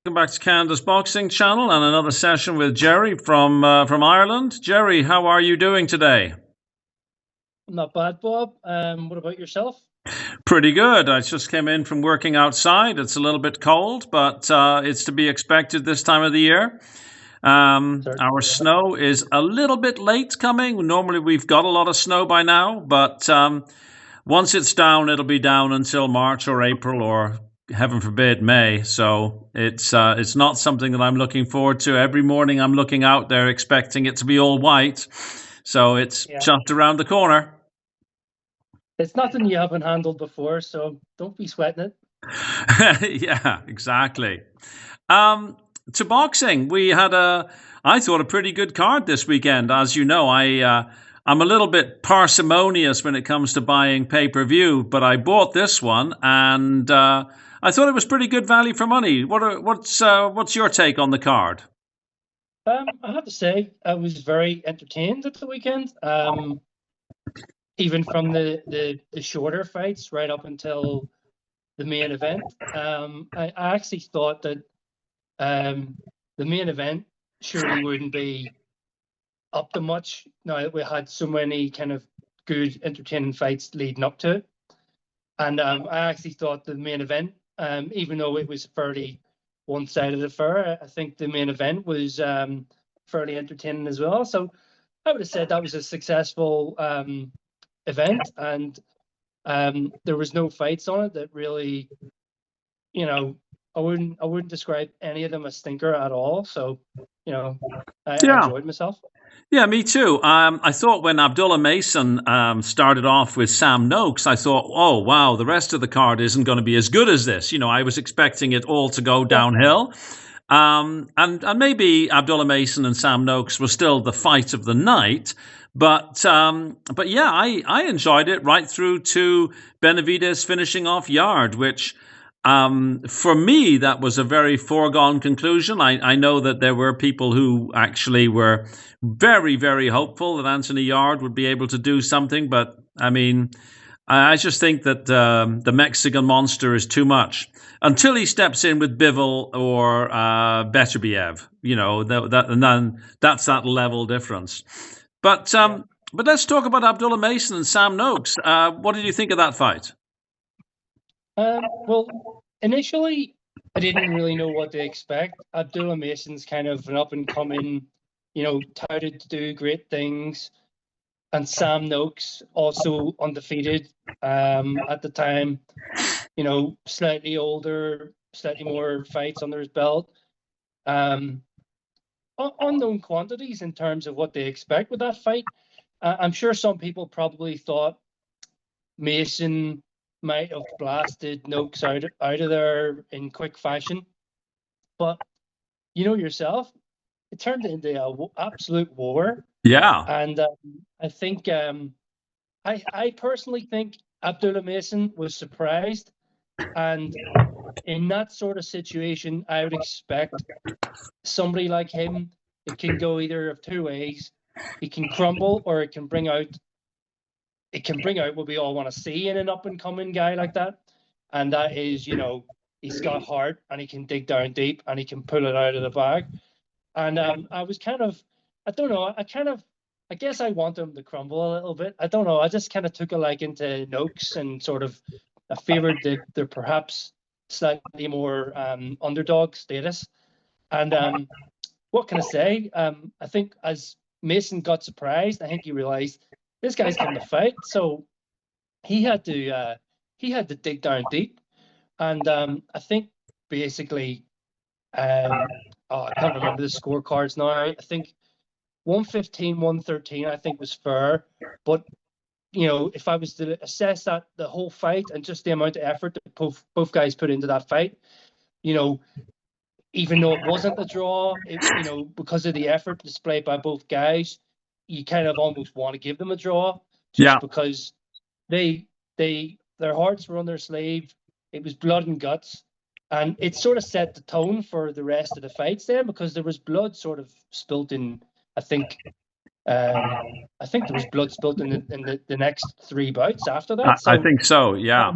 Welcome back to Canada's Boxing Channel and another session with Gerry from Ireland. Gerry, how are you doing today? Not bad, Bob. What about yourself? Pretty good. I just came in from working outside. It's a little bit cold, but it's to be expected this time of the year. Our Certainly. snow is a little bit late coming. Normally we've got a lot of snow by now, but once it's down, it'll be down until March or April or heaven forbid May. So it's not something that I'm looking forward to. Every morning I'm looking out there expecting it to be all white. So it's Yeah. just around the corner. It's nothing you haven't handled before, so don't be sweating it. Yeah, exactly. To boxing, we had I thought, a pretty good card this weekend. As you know, I'm a little bit parsimonious when it comes to buying pay-per-view, but I bought this one, and I thought it was pretty good value for money. What's your take on the card? I have to say, I was very entertained at the weekend. Even from the shorter fights right up until the main event. I actually thought that the main event surely wouldn't be up to much now that we had so many kind of good, entertaining fights leading up to it. And I actually thought the main event, even though it was fairly one-sided affair, I think the main event was fairly entertaining as well. So I would have said that was a successful event, and there was no fights on it that really, you know, I wouldn't describe any of them as stinker at all. So, I Yeah. enjoyed myself. Yeah, me too. I thought when Abdullah Mason started off with Sam Noakes, I thought, oh, wow, the rest of the card isn't going to be as good as this. You know, I was expecting it all to go Yeah, downhill. And maybe Abdullah Mason and Sam Noakes were still the fight of the night. But yeah, I enjoyed it right through to Benavidez finishing off Yarde, which for me, that was a very foregone conclusion. I know that there were people who actually were very, very hopeful that Anthony Yarde would be able to do something. But I mean, I just think that the Mexican monster is too much until he steps in with Bivol or Beterbiev. You know, and then that's that level difference. But yeah. um, but let's talk about Abdullah Mason and Sam Noakes. What did you think of that fight? Well, initially, I didn't really know what to expect. Abdullah Mason's kind of an up and coming, touted to do great things, and Sam Noakes also undefeated at the time. Slightly older, slightly more fights under his belt. Um, Unknown quantities in terms of what they expect with that fight. I'm sure some people probably thought Mason might have blasted Noakes out of there in quick fashion, but you know yourself, it turned into an absolute war. Yeah, And I think I personally think Abdullah Mason was surprised, and in that sort of situation, I would expect somebody like him. It can go either of two ways. It can crumble, or it can bring out. It can bring out what we all want to see in an up and coming guy like that, and that is, he's got heart and he can dig down deep and he can pull it out of the bag. And I was kind of, I don't know, I guess I want him to crumble a little bit. I don't know. I just kind of took a liking to Noakes and sort of I favored the perhaps slightly more underdog status. And what can I say? I think as Mason got surprised, I think he realized this guy's coming to fight, so he had to dig down deep. And I think basically, I can't remember the scorecards now. I think 115, 113, I think was fair. But if I was to assess that the whole fight and just the amount of effort that both guys put into that fight, you know, even though it wasn't a draw, because of the effort displayed by both guys, you kind of almost want to give them a draw yeah. just because they their hearts were on their sleeve. It was blood and guts, and it sort of set the tone for the rest of the fights then because there was blood sort of spilt in. I think I think there was blood spilt in the next three bouts after that. I So think so. Yeah.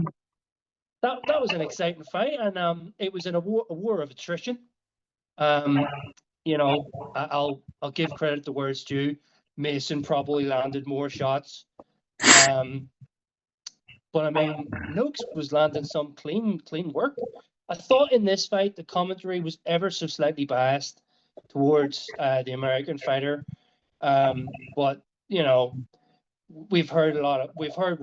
that was an exciting fight, and it was in a war of attrition. You know, I'll give credit to where it's due. Mason probably landed more shots. But I mean, Noakes was landing some clean work. I thought in this fight the commentary was ever so slightly biased towards the American fighter. But you know, we've heard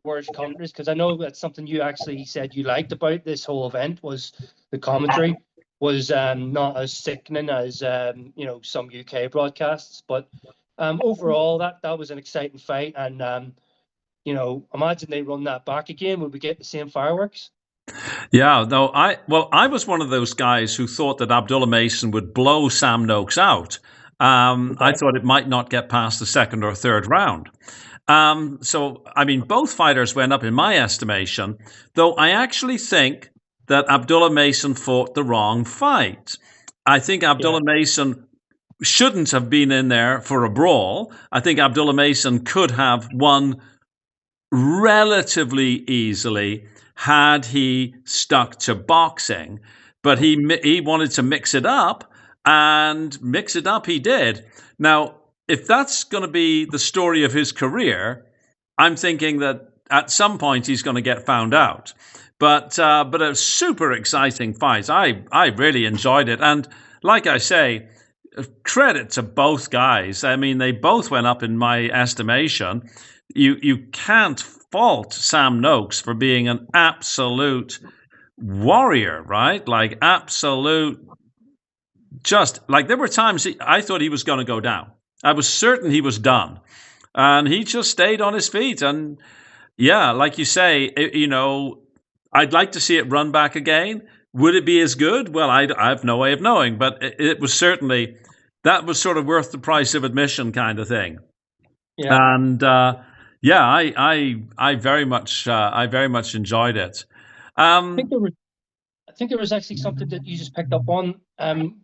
worse commentaries, because I know that's something you actually said you liked about this whole event, was the commentary was not as sickening as some UK broadcasts. But overall, that was an exciting fight, and imagine they run that back again. Would we get the same fireworks? Yeah, no, I was one of those guys who thought that Abdullah Mason would blow Sam Noakes out. I thought it might not get past the second or third round. So, I mean, both fighters went up in my estimation, though I actually think that Abdullah Mason fought the wrong fight. I think Abdullah Mason shouldn't have been in there for a brawl. I think Abdullah Mason could have won relatively easily had he stuck to boxing, but he wanted to mix it up, and mix it up he did. Now, if that's going to be the story of his career, I'm thinking that at some point he's going to get found out. But a super exciting fight. I really enjoyed it, and like I say, credit to both guys. I mean, they both went up in my estimation. You can't fault Sam Noakes for being an absolute warrior, right? Like absolute, just like there were times I thought he was going to go down. I was certain he was done, and he just stayed on his feet. And yeah, like you say, I'd like to see it run back again. Would it be as good? Well, I have no way of knowing, but it was certainly, that was sort of worth the price of admission kind of thing. Yeah. And yeah, I very much enjoyed it. I think there was actually something that you just picked up on.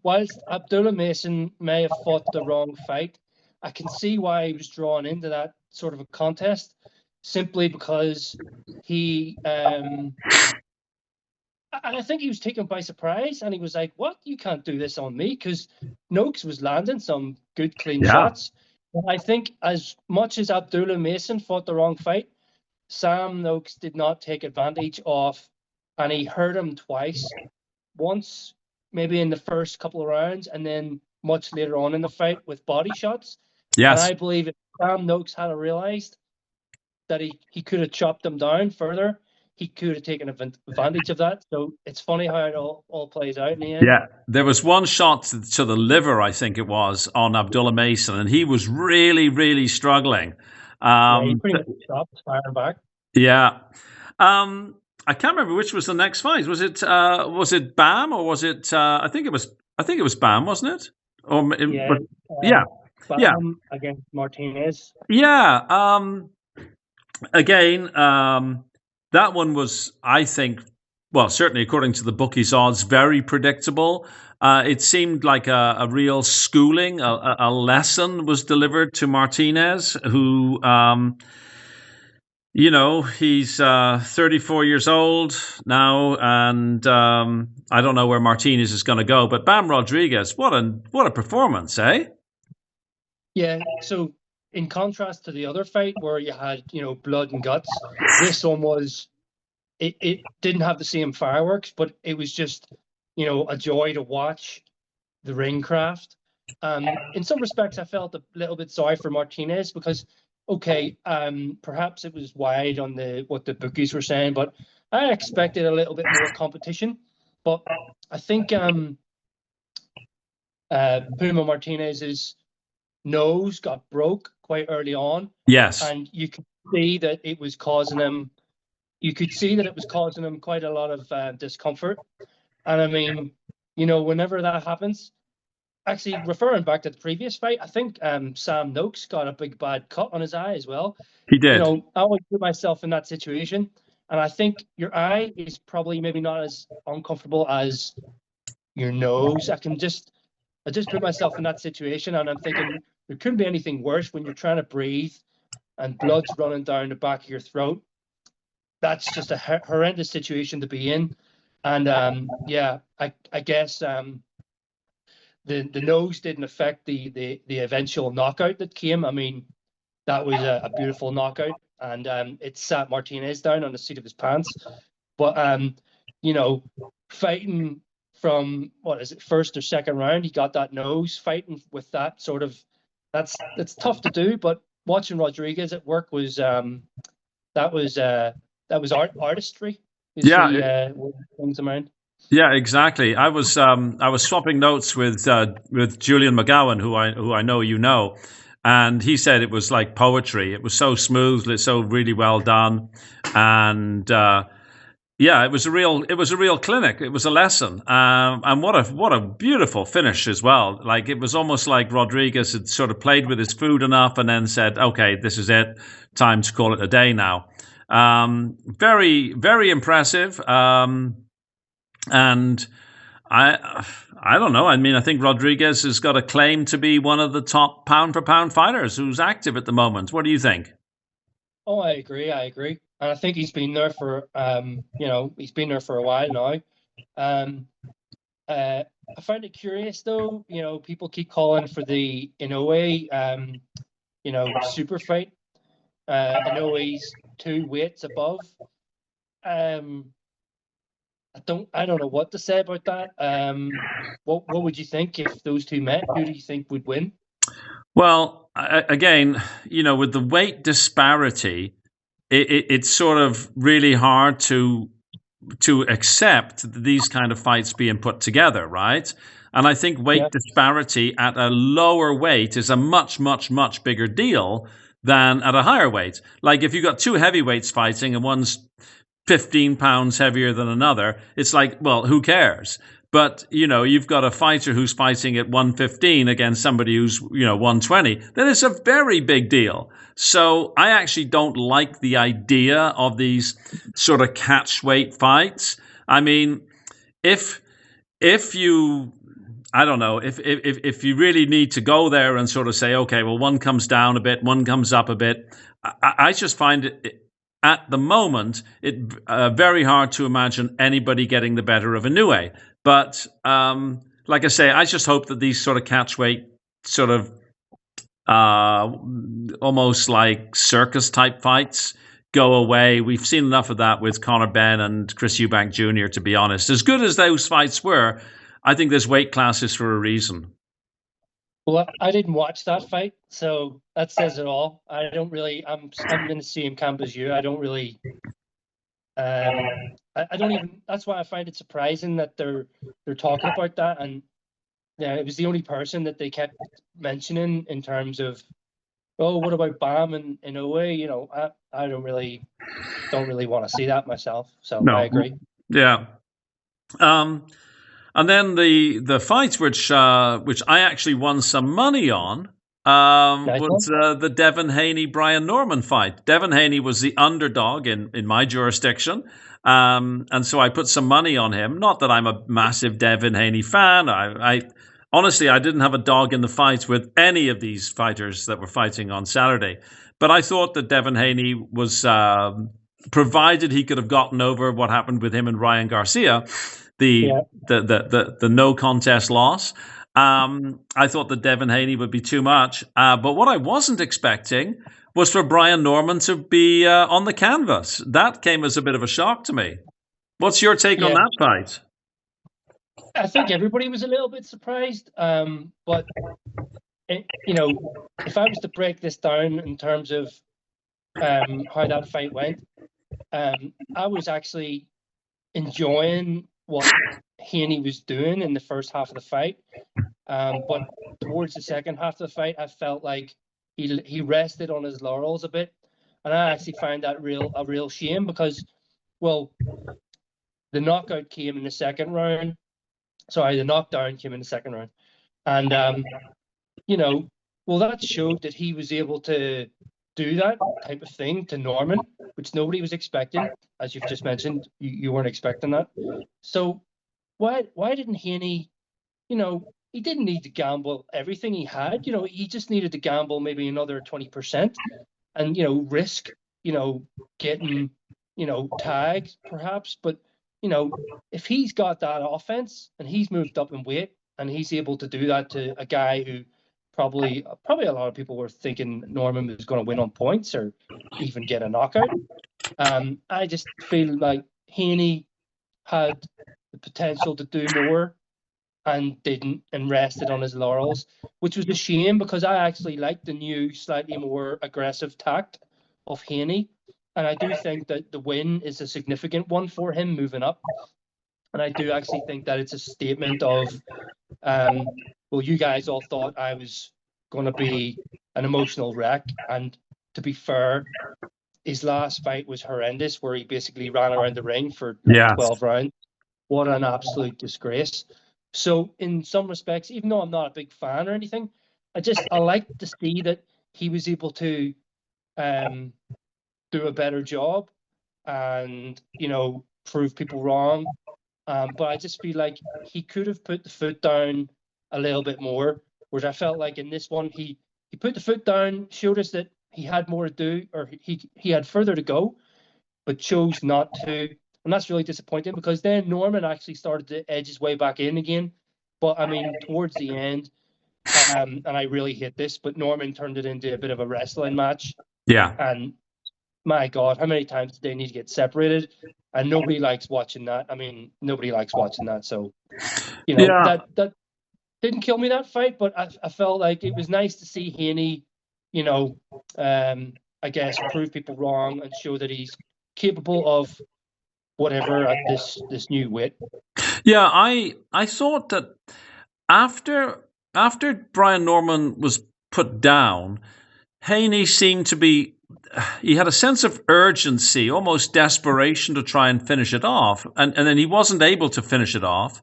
Whilst Abdullah Mason may have fought the wrong fight, I can see why he was drawn into that sort of a contest, simply because he I think he was taken by surprise, and he was like, "What? You can't do this on me," because Noakes was landing some good clean shots. But I think as much as Abdullah Mason fought the wrong fight, Sam Noakes did not take advantage of, and he hurt him twice. Once maybe in the first couple of rounds, and then much later on in the fight with body shots. Yes. And I believe if Sam Noakes had realized that he could have chopped him down further, he could have taken advantage of that. So it's funny how it all plays out in the end. Yeah, there was one shot to the liver, I think it was, on Abdullah Mason, and he was really, really struggling. He pretty much stopped firing back. Yeah. I can't remember which was the next fight. Was it Bam, or was it? I think it was Bam, wasn't it? Or Bam against Martinez. Yeah. Again, that one was, I think, well, certainly according to the bookies' odds, very predictable. It seemed like a real schooling, a lesson was delivered to Martinez, who, he's 34 years old now, and I don't know where Martinez is going to go. But Bam Rodriguez, what a performance, eh? Yeah. So in contrast to the other fight where you had, blood and guts, this one was, it didn't have the same fireworks, but it was just, a joy to watch the ring craft. In some respects, I felt a little bit sorry for Martinez because, okay, perhaps it was wide on what the bookies were saying, but I expected a little bit more competition. But I think Puma Martinez's nose got broke quite early on. Yes. And you could see that it was causing him. You could see that it was causing him quite a lot of discomfort. And I mean, whenever that happens, actually referring back to the previous fight, I think Sam Noakes got a big bad cut on his eye as well. He did. I always put myself in that situation, and I think your eye is probably maybe not as uncomfortable as your nose. I just put myself in that situation, and I'm thinking there couldn't be anything worse when you're trying to breathe and blood's running down the back of your throat. That's just a horrendous situation to be in. And I guess the nose didn't affect the eventual knockout that came. I mean, that was a beautiful knockout, and it sat Martinez down on the seat of his pants. But you know, fighting from what is it, first or second round, he got that nose. Fighting with that sort of, that's tough to do. But watching Rodriguez at work was that was artistry. Yeah, What comes to mind? yeah, exactly. I was swapping notes with Julian McGowan, who I know you know, and he said it was like poetry. It was so smooth, it's so really well done, and yeah, it was a real clinic. It was a lesson, and what a beautiful finish as well. Like it was almost like Rodriguez had sort of played with his food enough, and then said, "Okay, this is it. Time to call it a day now." Very very impressive. And I don't know. I mean, I think Rodriguez has got a claim to be one of the top pound for pound fighters who's active at the moment. What do you think? Oh, I agree. And I think he's been there for he's been there for a while now. Um, I find it curious though. People keep calling for the Inoue super fight. Inoue's 2 weights above. I don't know what to say about that. What would you think if those two met? Who do you think would win? Well, again, with the weight disparity, it's sort of really hard to accept these kind of fights being put together, right? And I think weight disparity at a lower weight is a much, much, much bigger deal than at a higher weight. Like if you've got two heavyweights fighting and one's 15 pounds heavier than another, it's like, well, who cares? But, you've got a fighter who's fighting at 115 against somebody who's, 120, then it's a very big deal. So I actually don't like the idea of these sort of catch weight fights. I mean, if you, I don't know, if you really need to go there and sort of say, okay, well, one comes down a bit, one comes up a bit, I just find it at the moment, it's very hard to imagine anybody getting the better of Inoue. But like I say, I just hope that these sort of catchweight, sort of almost like circus type fights go away. We've seen enough of that with Conor Benn and Chris Eubank Jr., to be honest. As good as those fights were, I think there's weight classes for a reason. Well, I didn't watch that fight, so that says it all. I'm in the same camp as you. I don't really. I don't even. That's why I find it surprising that they're talking about that, and yeah, it was the only person that they kept mentioning in terms of, oh, what about Bam and Inoue? I don't really want to see that myself. So No. I agree. Yeah. And then the fight which I actually won some money on was the Devin Haney Brian Norman fight. Devin Haney was the underdog in my jurisdiction, and so I put some money on him. Not that I'm a massive Devin Haney fan. I honestly I didn't have a dog in the fight with any of these fighters that were fighting on Saturday, but I thought that Devin Haney was, provided he could have gotten over what happened with him and Ryan Garcia, the no contest loss. I thought that Devin Haney would be too much. But what I wasn't expecting was for Brian Norman to be on the canvas. That came as a bit of a shock to me. What's your take on that fight? I think everybody was a little bit surprised. But, if I was to break this down in terms of how that fight went, I was actually enjoying what Haney was doing in the first half of the fight, but towards the second half of the fight, I felt like he rested on his laurels a bit, and I actually find that a real shame because, well, the knockout came in the second round. Sorry, the knockdown came in the second round, and well, that showed that he was able to do that type of thing to Norman, which nobody was expecting. As you've just mentioned, you weren't expecting that. So why didn't Haney, he didn't need to gamble everything he had. He just needed to gamble maybe another 20% and, risk, getting, tagged perhaps. But, if he's got that offense and he's moved up in weight and he's able to do that to a guy who probably a lot of people were thinking Norman was going to win on points or even get a knockout. I just feel like Haney had the potential to do more and didn't, and rested on his laurels, which was a shame because I actually liked the new, slightly more aggressive tact of Haney. And I do think that the win is a significant one for him moving up. And I do actually think that it's a statement of, well, you guys all thought I was going to be an emotional wreck. And to be fair, his last fight was horrendous, where he basically ran around the ring for like 12 rounds. What an absolute disgrace. So in some respects, even though I'm not a big fan or anything, I like to see that he was able to do a better job and, prove people wrong. But I just feel like he could have put the foot down a little bit more, whereas I felt like in this one, he put the foot down, showed us that he had more to do, or he had further to go, but chose not to. And that's really disappointing because then Norman actually started to edge his way back in again. But I mean, towards the end, and I really hate this, but Norman turned it into a bit of a wrestling match. Yeah. And my God, how many times did they need to get separated? And nobody likes watching that. I mean, nobody likes watching that. So, that didn't kill me, that fight, but I felt like it was nice to see Haney, I guess, prove people wrong and show that he's capable of whatever at this new weight. Yeah, I thought that after Brian Norman was put down, Haney seemed to be, he had a sense of urgency, almost desperation to try and finish it off. And then he wasn't able to finish it off.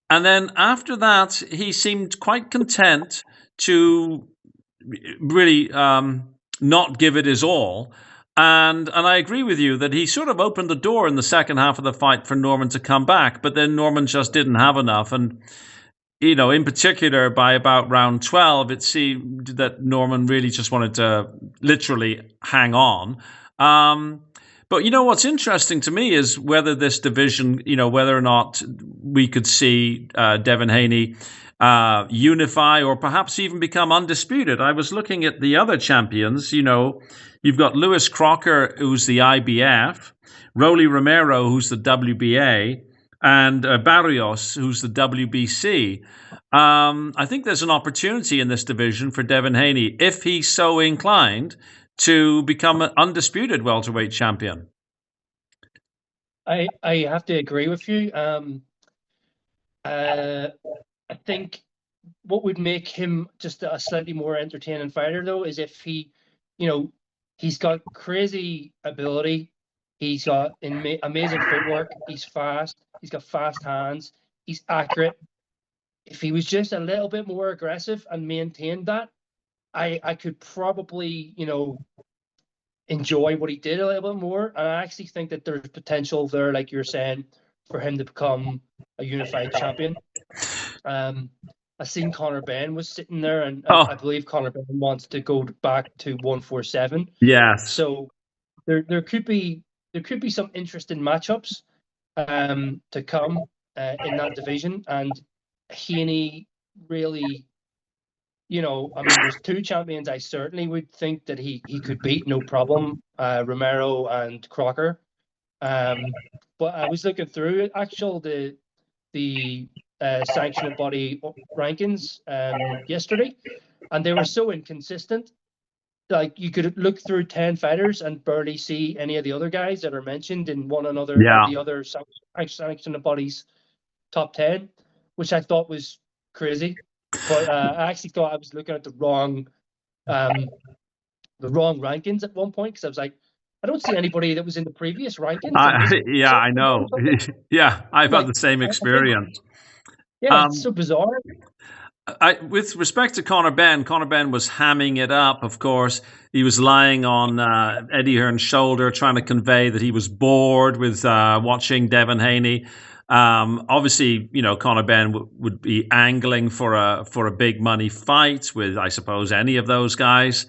And then after that, he seemed quite content to really not give it his all. And I agree with you that he sort of opened the door in the second half of the fight for Norman to come back, but then Norman just didn't have enough. And, in particular, by about round 12, it seemed that Norman really just wanted to literally hang on. But what's interesting to me is whether this division, whether or not we could see Devin Haney unify or perhaps even become undisputed. I was looking at the other champions. You've got Lewis Crocker, who's the IBF, Rolly Romero, who's the WBA, and Barrios, who's the WBC. I think there's an opportunity in this division for Devin Haney, if he's so inclined, to become an undisputed welterweight champion. I have to agree with you. I think what would make him just a slightly more entertaining fighter, though, is if he, he's got crazy ability. He's got amazing footwork. He's fast. He's got fast hands. He's accurate. If he was just a little bit more aggressive and maintained that, I could probably, enjoy what he did a little bit more. And I actually think that there's potential there, like you're saying, for him to become a unified champion. I seen Conor Benn was sitting there, and I believe Conor Benn wants to go back to 147. Yeah. So there could be some interesting matchups to come in that division, and Haney really, there's two champions I certainly would think that he could beat, no problem, Romero and Crocker. But I was looking through the sanctioning body rankings yesterday, and they were so inconsistent. Like, you could look through 10 fighters and barely see any of the other guys that are mentioned in one another, the other sanctioning bodies top 10, which I thought was crazy. But I actually thought I was looking at the wrong rankings at one point, because I was like, I don't see anybody that was in the previous rankings. I know. Yeah, I've had the same experience. Yeah, it's so bizarre. With respect to Conor Benn was hamming it up, of course. He was lying on Eddie Hearn's shoulder, trying to convey that he was bored with watching Devin Haney. Obviously, Conor Benn would be angling for a big money fight with, I suppose, any of those guys.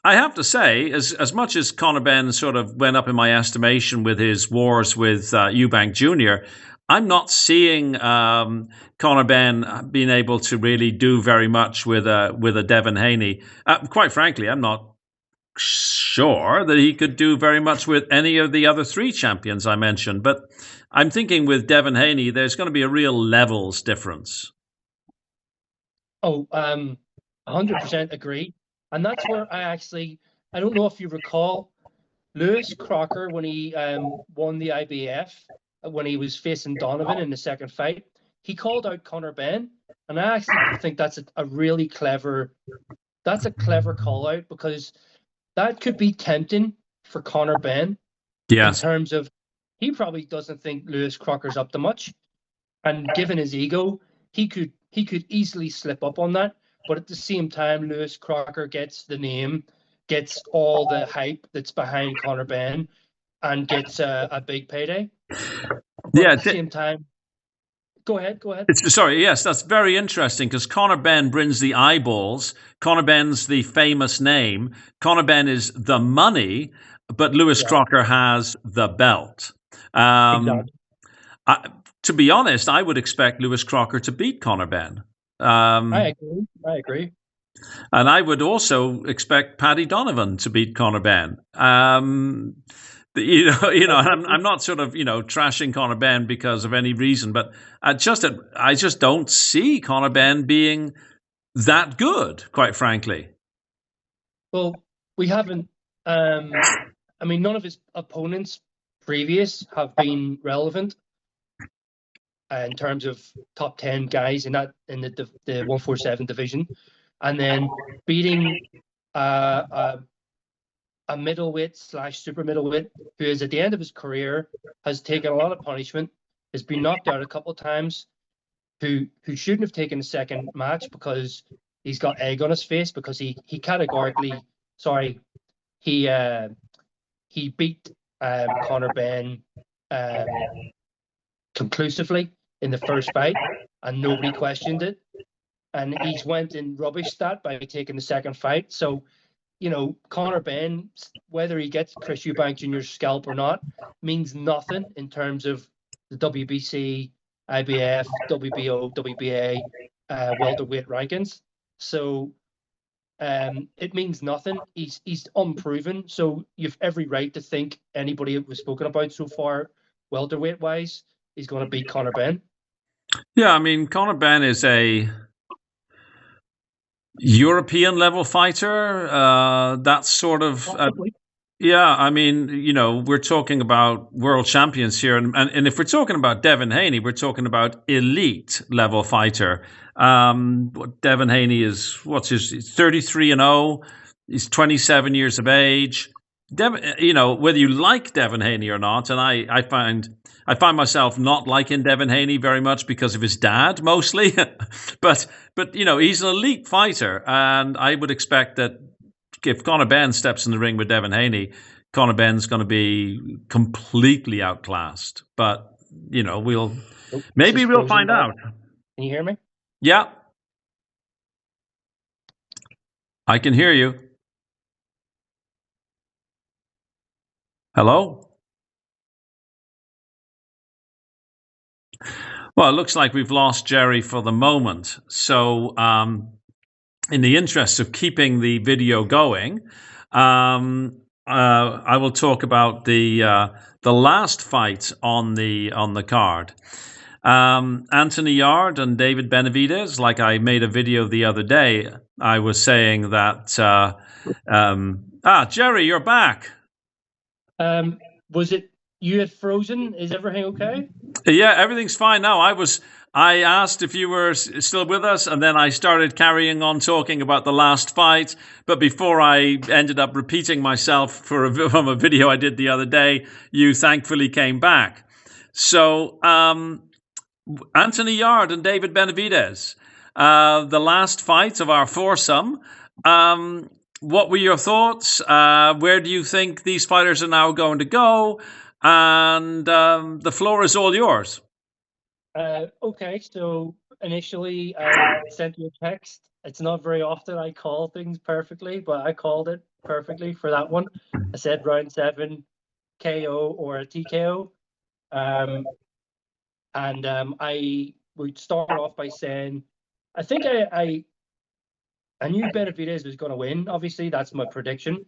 I have to say, as much as Conor Benn sort of went up in my estimation with his wars with Eubank Jr., I'm not seeing Conor Benn being able to really do very much with a Devin Haney. Quite frankly, I'm not sure that he could do very much with any of the other three champions I mentioned. But I'm thinking with Devin Haney, there's going to be a real levels difference. Oh, 100% agree. And that's where I don't know if you recall, Lewis Crocker, when he won the IBF, when he was facing Donovan in the second fight, he called out Conor Benn. And I actually think that's a really clever call out, because that could be tempting for Conor Benn. Yes. In terms of, he probably doesn't think Lewis Crocker's up to much. And given his ego, he could easily slip up on that. But at the same time, Lewis Crocker gets the name, gets all the hype that's behind Conor Benn, and gets a big payday. But at the same time, go ahead. Sorry, yes, that's very interesting, because Conor Benn brings the eyeballs. Conor Benn's the famous name. Conor Benn is the money, but Lewis Crocker has the belt. Exactly. To be honest, I would expect Lewis Crocker to beat Conor Benn. I agree. And I would also expect Paddy Donovan to beat Conor Benn. I'm not sort of, trashing Conor Benn because of any reason, but I just don't see Conor Benn being that good, quite frankly. Well, we haven't. None of his opponents previous have been relevant in terms of top 10 guys in the 147 division, and then beating a middleweight / super middleweight who is at the end of his career, has taken a lot of punishment, has been knocked out a couple of times, who shouldn't have taken the second match because he's got egg on his face, because he beat Conor Benn conclusively in the first fight, and nobody questioned it. And he's went and rubbished that by taking the second fight. So, Conor Benn, whether he gets Chris Eubank Jr.'s scalp or not, means nothing in terms of the WBC, IBF, WBO, WBA welterweight rankings. So it means nothing. He's unproven. So you've every right to think anybody we've spoken about so far, welterweight wise, is going to beat Conor Benn. Yeah, Conor Benn is a European level fighter. That's sort of we're talking about world champions here, and if we're talking about Devin Haney, we're talking about elite level fighter. Devin Haney is 33-0. He's 27 years of age. Whether you like Devin Haney or not, and I find myself not liking Devin Haney very much because of his dad, mostly. but he's an elite fighter, and I would expect that if Conor Benn steps in the ring with Devin Haney, Conor Benn's going to be completely outclassed. But we'll find out. Can you hear me? Yeah, I can hear you. Hello? Well, it looks like we've lost Gerry for the moment. So in the interest of keeping the video going, I will talk about the last fight on the card. Anthony Yarde and David Benavidez. Like I made a video the other day, I was saying that. Gerry, you're back. Was it you had frozen? Is everything okay? Yeah, everything's fine now. I asked if you were still with us, and then I started carrying on talking about the last fight. But before I ended up repeating myself from a video I did the other day, you thankfully came back. So Anthony Yarde and David Benavidez, the last fight of our foursome. What were your thoughts? Where do you think these fighters are now going to go? And the floor is all yours. Okay, so initially I sent you a text. It's not very often I call things perfectly, but I called it perfectly for that one. I said round 7 KO or a TKO. And I would start off by saying, I think I knew Benavidez was going to win. Obviously, that's my prediction.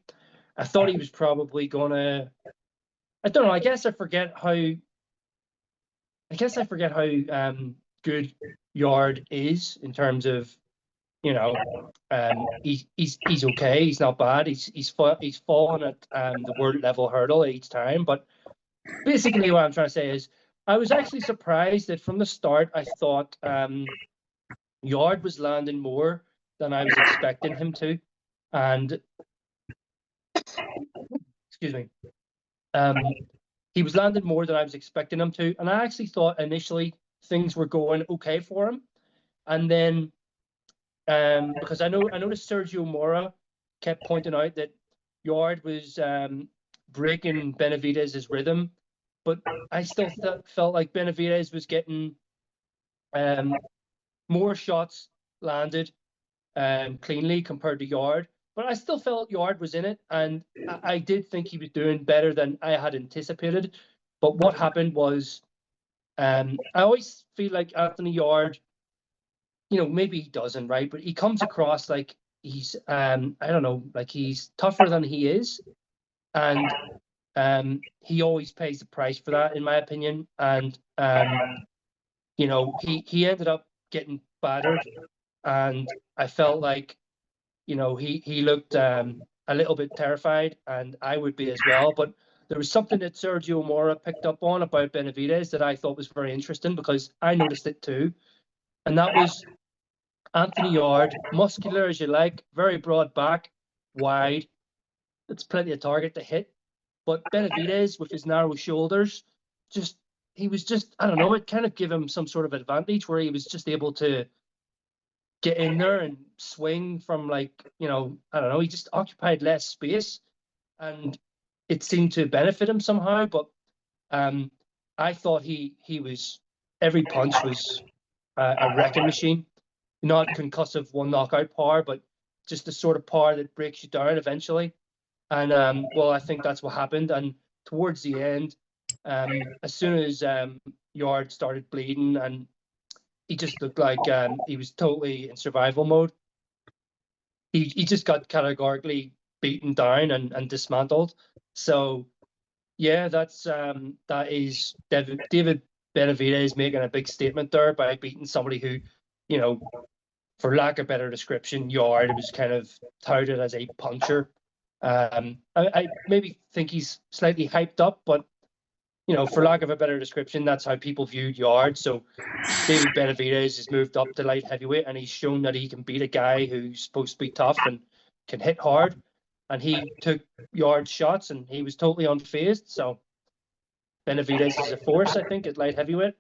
I thought he was probably going to. I don't know. I guess I forget how. Good Yarde is in terms of, he's okay. He's not bad. He's fallen at the world level hurdle each time. But basically, what I'm trying to say is, I was actually surprised that from the start I thought Yarde was landing more than I was expecting him to, and excuse me, he was landing more than I was expecting him to, and I actually thought initially things were going okay for him, and then because I noticed Sergio Mora kept pointing out that Yarde was breaking Benavidez's rhythm, but I still felt like Benavidez was getting more shots landed cleanly compared to Yarde. But I still felt Yarde was in it, and I did think he was doing better than I had anticipated. But what happened was, I always feel like Anthony Yarde, maybe he doesn't, right? But he comes across like he's, I don't know, like he's tougher than he is. And he always pays the price for that, in my opinion. And, he ended up getting battered. And I felt like, he looked a little bit terrified, and I would be as well. But there was something that Sergio Mora picked up on about Benavidez that I thought was very interesting, because I noticed it too. And that was Anthony Yarde, muscular as you like, very broad back, wide. It's plenty of target to hit. But Benavidez, with his narrow shoulders, he was just, I don't know, it kind of gave him some sort of advantage where he was just able to get in there and swing from, like, I don't know, he just occupied less space, and it seemed to benefit him somehow. But I thought he was, every punch was a wrecking machine, not concussive one knockout power, but just the sort of power that breaks you down eventually. And well, I think that's what happened. And towards the end, as soon as Yarde started bleeding and he just looked like he was totally in survival mode, he just got categorically beaten down and dismantled. So yeah, that is David Benavidez making a big statement there by beating somebody who, for lack of better description, Yarde was kind of touted as a puncher. I maybe think he's slightly hyped up, but for lack of a better description, that's how people viewed Yarde. So David Benavidez has moved up to light heavyweight, and he's shown that he can beat a guy who's supposed to be tough and can hit hard. And he took Yarde's shots, and he was totally unfazed. So Benavidez is a force, I think, at light heavyweight.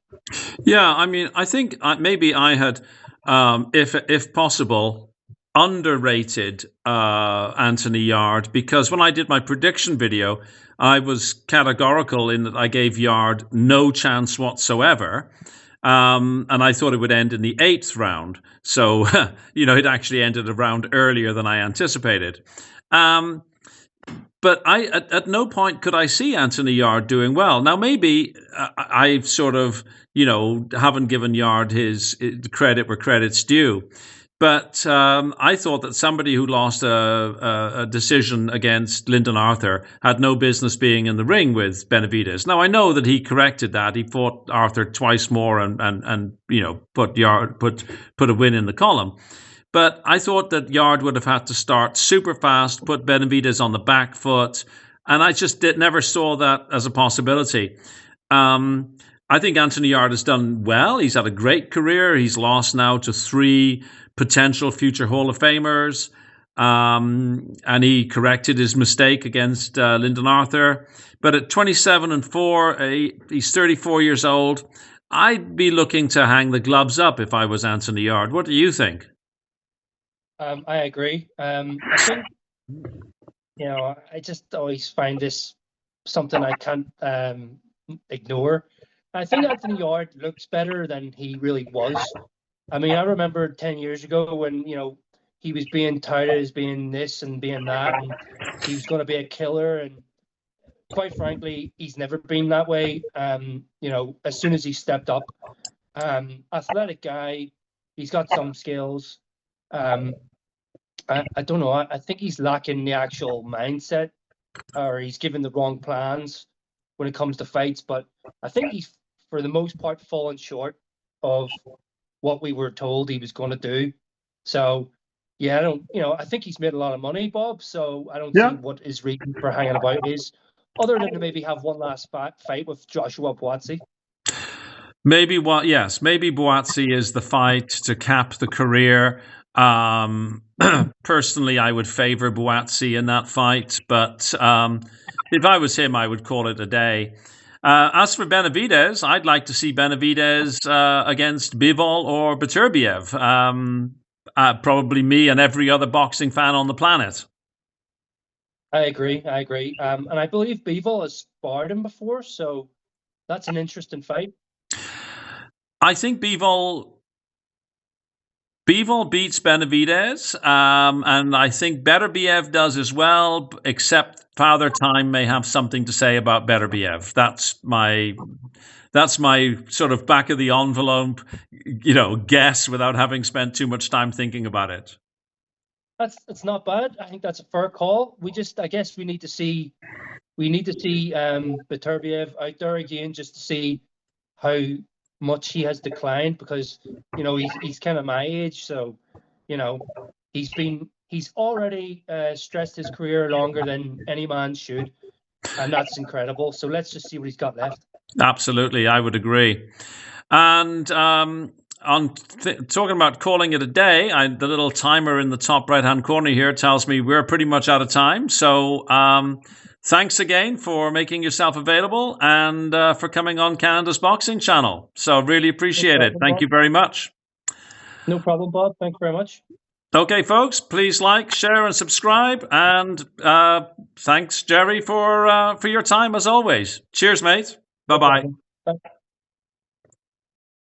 Yeah, I mean, I think maybe I had, if possible, underrated Anthony Yarde, because when I did my prediction video, I was categorical in that I gave Yarde no chance whatsoever. And I thought it would end in the 8th round. So, it actually ended a round earlier than I anticipated. But at no point could I see Anthony Yarde doing well. Now, maybe I've sort of, haven't given Yarde his credit where credit's due. But I thought that somebody who lost a decision against Lyndon Arthur had no business being in the ring with Benavidez. Now, I know that he corrected that. He fought Arthur twice more and put a win in the column. But I thought that Yarde would have had to start super fast, put Benavidez on the back foot, and I just never saw that as a possibility. I think Anthony Yarde has done well. He's had a great career. He's lost now to 3 potential future Hall of Famers, and he corrected his mistake against Lyndon Arthur. But at 27-4, he's 34 years old. I'd be looking to hang the gloves up if I was Anthony Yarde. What do you think? I agree. I think, I just always find this something I can't ignore. I think Anthony Yarde looks better than he really was. I mean, I remember 10 years ago when, he was being touted as being this and being that, and he was going to be a killer. And quite frankly, he's never been that way. As soon as he stepped up, athletic guy, he's got some skills. I don't know. I think he's lacking the actual mindset, or he's given the wrong plans when it comes to fights. But I think he's, for the most part, fallen short of what we were told he was going to do. So, yeah, I think he's made a lot of money, Bob. So I don't see what his reason for hanging about is, other than to maybe have one last fight with Joshua Buatsi. Maybe Buatsi is the fight to cap the career. Personally, I would favor Buatsi in that fight, but if I was him, I would call it a day. As for Benavidez, I'd like to see Benavidez against Bivol or Beterbiev. Probably me and every other boxing fan on the planet. I agree. And I believe Bivol has sparred him before, so that's an interesting fight. I think Bivol beats Benavidez, and I think Beterbiev does as well, except Father Time may have something to say about Beterbiev. That's my sort of back of the envelope, guess without having spent too much time thinking about it. That's not bad. I think that's a fair call. I guess we need to see Beterbiev out there again, just to see how much he has declined, because he's kind of my age, so he's already stressed his career longer than any man should, and that's incredible. So let's just see what he's got left. Absolutely, I would agree. And talking about calling it a day, the little timer in the top right-hand corner here tells me we're pretty much out of time. So thanks again for making yourself available and for coming on Canada's Boxing Channel. So really appreciate it. Thank you very much. No problem, Bob. Thank you very much. Okay, folks, please like, share, and subscribe. And thanks, Gerry, for your time as always. Cheers, mate. Bye-bye.